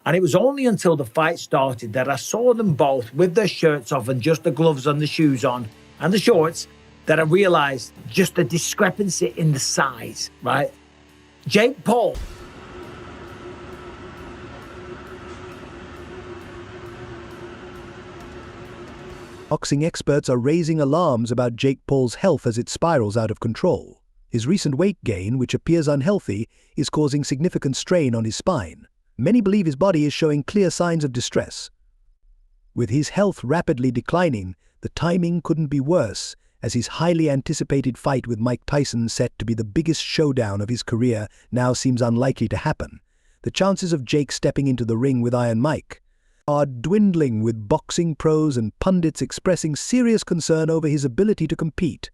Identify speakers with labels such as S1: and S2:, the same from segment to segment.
S1: And it was only until the fight started that I saw them both with their shirts off and just the gloves and the shoes on and the shorts that I realized just the discrepancy in the size, right? Jake Paul.
S2: Boxing experts are raising alarms about Jake Paul's health as it spirals out of control. His recent weight gain, which appears unhealthy, is causing significant strain on his spine. Many believe his body is showing clear signs of distress. With his health rapidly declining, the timing couldn't be worse, as his highly anticipated fight with Mike Tyson, set to be the biggest showdown of his career, now seems unlikely to happen. The chances of Jake stepping into the ring with Iron Mike are dwindling, with boxing pros and pundits expressing serious concern over his ability to compete.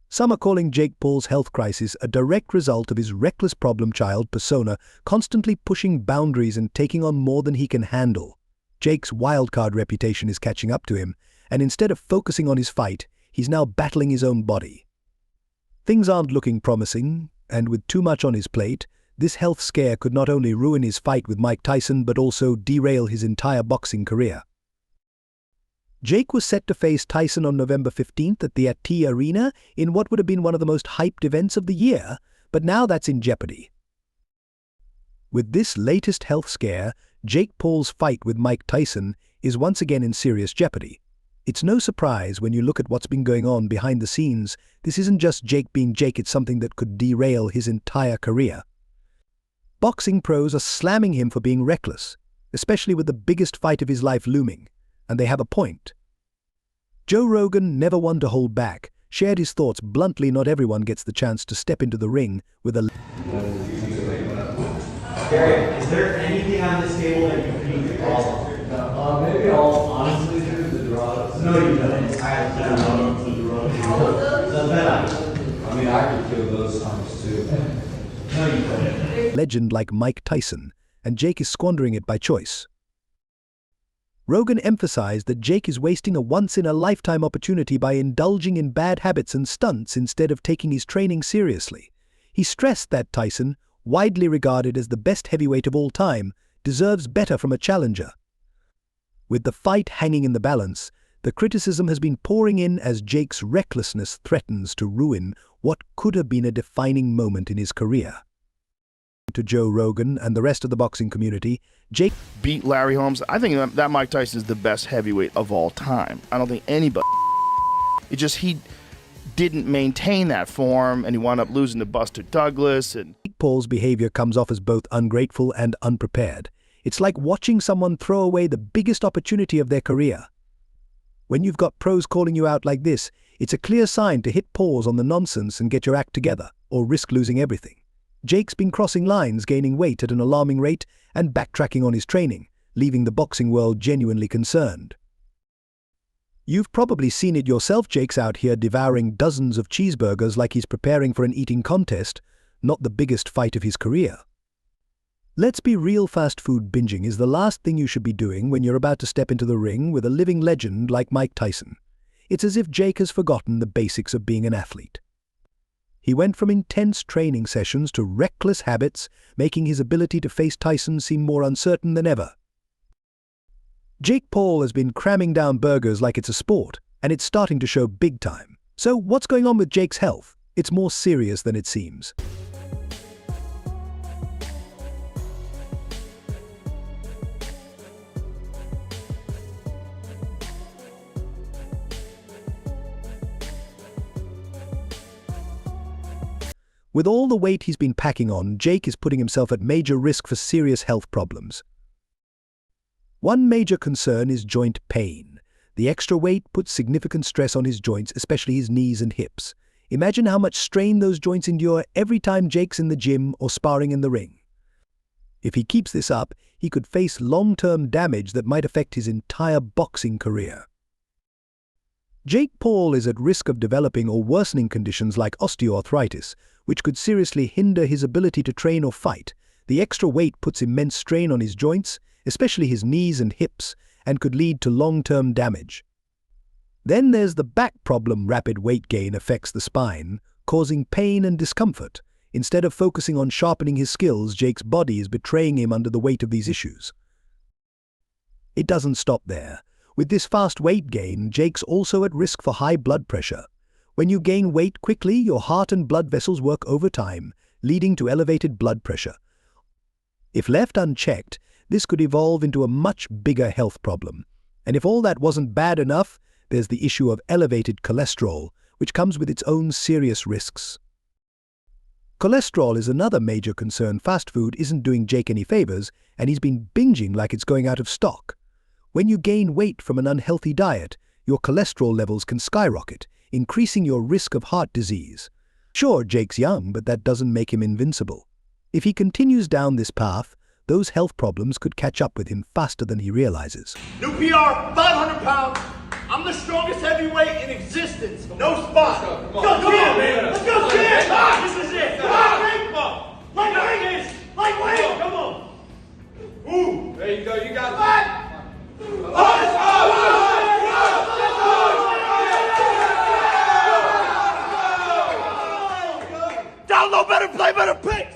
S2: Some are calling Jake Paul's health crisis a direct result of his reckless problem child persona, constantly pushing boundaries and taking on more than he can handle. Jake's wildcard reputation is catching up to him, and instead of focusing on his fight, he's now battling his own body. Things aren't looking promising, and with too much on his plate, this health scare could not only ruin his fight with Mike Tyson but also derail his entire boxing career. Jake was set to face Tyson on November 15th at the AT Arena in what would have been one of the most hyped events of the year, but now that's in jeopardy. With this latest health scare, Jake Paul's fight with Mike Tyson is once again in serious jeopardy. It's no surprise when you look at what's been going on behind the scenes. This isn't just Jake being Jake, it's something that could derail his entire career. Boxing pros are slamming him for being reckless, especially with the biggest fight of his life looming, and they have a point. Joe Rogan, never one to hold back, shared his thoughts bluntly. Not everyone gets the chance to step into the ring with a...
S3: Gary, is there anything on this table that you think you follow? Maybe I'll honestly do the drugs. No, you don't. I have to do the drugs. I mean, I could kill those times too. No, you don't.
S2: Legend like Mike Tyson, and Jake is squandering it by choice. Rogan emphasized that Jake is wasting a once-in-a-lifetime opportunity by indulging in bad habits and stunts instead of taking his training seriously. He stressed that Tyson, widely regarded as the best heavyweight of all time, deserves better from a challenger. With the fight hanging in the balance, the criticism has been pouring in as Jake's recklessness threatens to ruin what could have been a defining moment in his career. To Joe Rogan and the rest of the boxing community, Jake
S4: beat Larry Holmes. I think that Mike Tyson is the best heavyweight of all time. I don't think anybody. It just he didn't maintain that form, and he wound up losing to Buster Douglas. And
S2: Paul's behavior comes off as both ungrateful and unprepared. It's like watching someone throw away the biggest opportunity of their career. When you've got pros calling you out like this, it's a clear sign to hit pause on the nonsense and get your act together, or risk losing everything. Jake's been crossing lines, gaining weight at an alarming rate, and backtracking on his training, leaving the boxing world genuinely concerned. You've probably seen it yourself. Jake's out here devouring dozens of cheeseburgers like he's preparing for an eating contest, not the biggest fight of his career. Let's be real, fast food binging is the last thing you should be doing when you're about to step into the ring with a living legend like Mike Tyson. It's as if Jake has forgotten the basics of being an athlete. He went from intense training sessions to reckless habits, making his ability to face Tyson seem more uncertain than ever. Jake Paul has been cramming down burgers like it's a sport, and it's starting to show big time. So what's going on with Jake's health? It's more serious than it seems. With all the weight he's been packing on, Jake is putting himself at major risk for serious health problems. One major concern is joint pain. The extra weight puts significant stress on his joints, especially his knees and hips. Imagine how much strain those joints endure every time Jake's in the gym or sparring in the ring. If he keeps this up, he could face long-term damage that might affect his entire boxing career. Jake Paul is at risk of developing or worsening conditions like osteoarthritis, which could seriously hinder his ability to train or fight. The extra weight puts immense strain on his joints, especially his knees and hips, and could lead to long-term damage. Then there's the back problem. Rapid weight gain affects the spine, causing pain and discomfort. Instead of focusing on sharpening his skills, Jake's body is betraying him under the weight of these issues. It doesn't stop there. With this fast weight gain, Jake's also at risk for high blood pressure. When you gain weight quickly, your heart and blood vessels work overtime, leading to elevated blood pressure. If left unchecked, this could evolve into a much bigger health problem. And if all that wasn't bad enough, there's the issue of elevated cholesterol, which comes with its own serious risks. Cholesterol is another major concern. Fast food isn't doing Jake any favors, and he's been binging like it's going out of stock. When you gain weight from an unhealthy diet, your cholesterol levels can skyrocket, increasing your risk of heart disease. Sure, Jake's young, but that doesn't make him invincible. If he continues down this path, those health problems could catch up with him faster than he realizes.
S5: New PR, 500 pounds. I'm the strongest heavyweight in existence. No spot. Let's go, man. Let's go, Jim. This is it. Come on. Lightweight. Lightweight. Come on. Ooh.
S3: There you go. You got it.
S5: Down low, better play, better pick.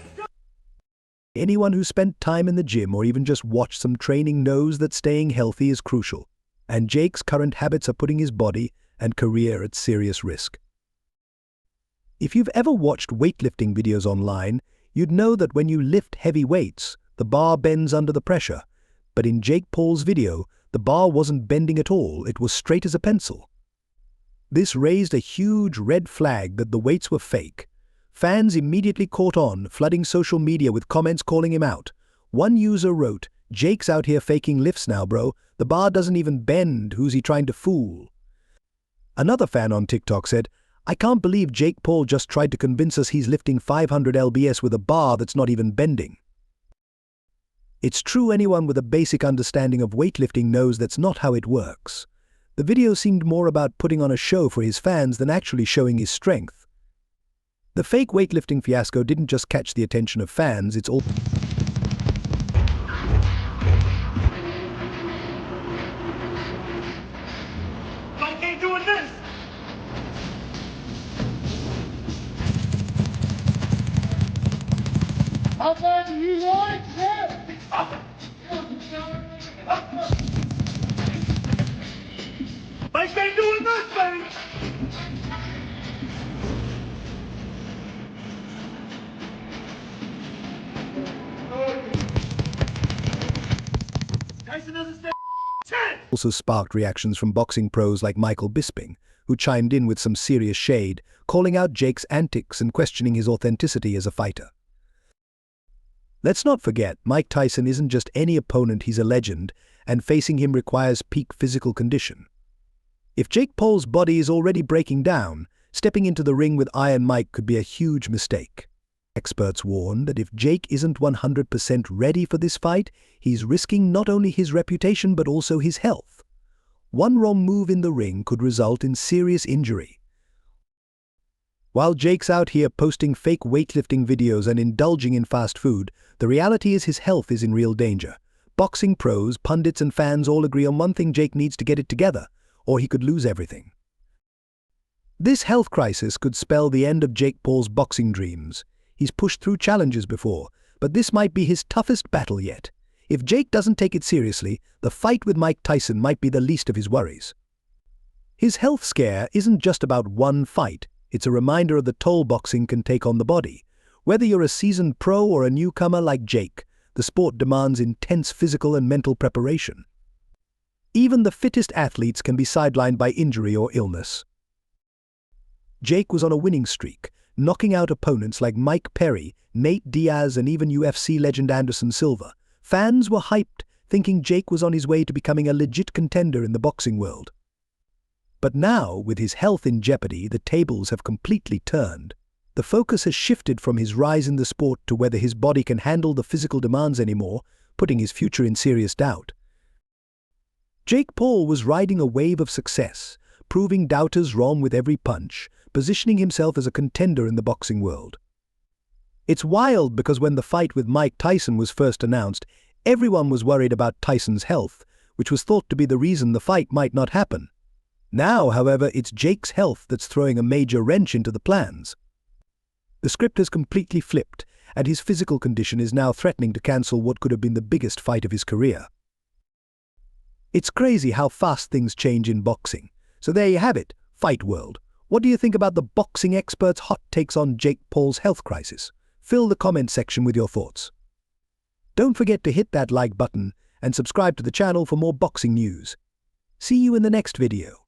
S2: Anyone who spent time in the gym or even just watched some training knows that staying healthy is crucial, and Jake's current habits are putting his body and career at serious risk. If you've ever watched weightlifting videos online, you'd know that when you lift heavy weights, the bar bends under the pressure. But in Jake Paul's video, the bar wasn't bending at all, it was straight as a pencil. This raised a huge red flag that the weights were fake. Fans immediately caught on, flooding social media with comments calling him out. One user wrote, "Jake's out here faking lifts now, bro. The bar doesn't even bend. Who's he trying to fool?" Another fan on TikTok said, "I can't believe Jake Paul just tried to convince us he's lifting 500 lbs with a bar that's not even bending." It's true, anyone with a basic understanding of weightlifting knows that's not how it works. The video seemed more about putting on a show for his fans than actually showing his strength. The fake weightlifting fiasco didn't just catch the attention of fans, it's all...
S5: Don't keep doing this. How much you want it? Mike ain't doing this, baby. Tyson doesn't stand a chance.
S2: Also sparked reactions from boxing pros like Michael Bisping, who chimed in with some serious shade, calling out Jake's antics and questioning his authenticity as a fighter. Let's not forget, Mike Tyson isn't just any opponent, he's a legend, and facing him requires peak physical condition. If Jake Paul's body is already breaking down, stepping into the ring with Iron Mike could be a huge mistake. Experts warn that if Jake isn't 100% ready for this fight, he's risking not only his reputation but also his health. One wrong move in the ring could result in serious injury. While Jake's out here posting fake weightlifting videos and indulging in fast food, the reality is his health is in real danger. Boxing pros, pundits and fans all agree on one thing: Jake needs to get it together, or he could lose everything. This health crisis could spell the end of Jake Paul's boxing dreams. He's pushed through challenges before, but this might be his toughest battle yet. If Jake doesn't take it seriously, the fight with Mike Tyson might be the least of his worries. His health scare isn't just about one fight, it's a reminder of the toll boxing can take on the body. Whether you're a seasoned pro or a newcomer like Jake, the sport demands intense physical and mental preparation. Even the fittest athletes can be sidelined by injury or illness. Jake was on a winning streak, knocking out opponents like Mike Perry, Nate Diaz, and even UFC legend Anderson Silva. Fans were hyped, thinking Jake was on his way to becoming a legit contender in the boxing world. But now, with his health in jeopardy, the tables have completely turned. The focus has shifted from his rise in the sport to whether his body can handle the physical demands anymore, putting his future in serious doubt. Jake Paul was riding a wave of success, proving doubters wrong with every punch, positioning himself as a contender in the boxing world. It's wild because when the fight with Mike Tyson was first announced, everyone was worried about Tyson's health, which was thought to be the reason the fight might not happen. Now, however, it's Jake's health that's throwing a major wrench into the plans. The The script has completely flipped, and his physical condition is now threatening to cancel what could have been the biggest fight of his career. It's crazy how fast things change in boxing. So there you have it, Fight World. What do you think about the boxing experts' hot takes on Jake Paul's health crisis? Fill the comment section with your thoughts. Don't forget to hit that like button and subscribe to the channel for more boxing news. See you in the next video.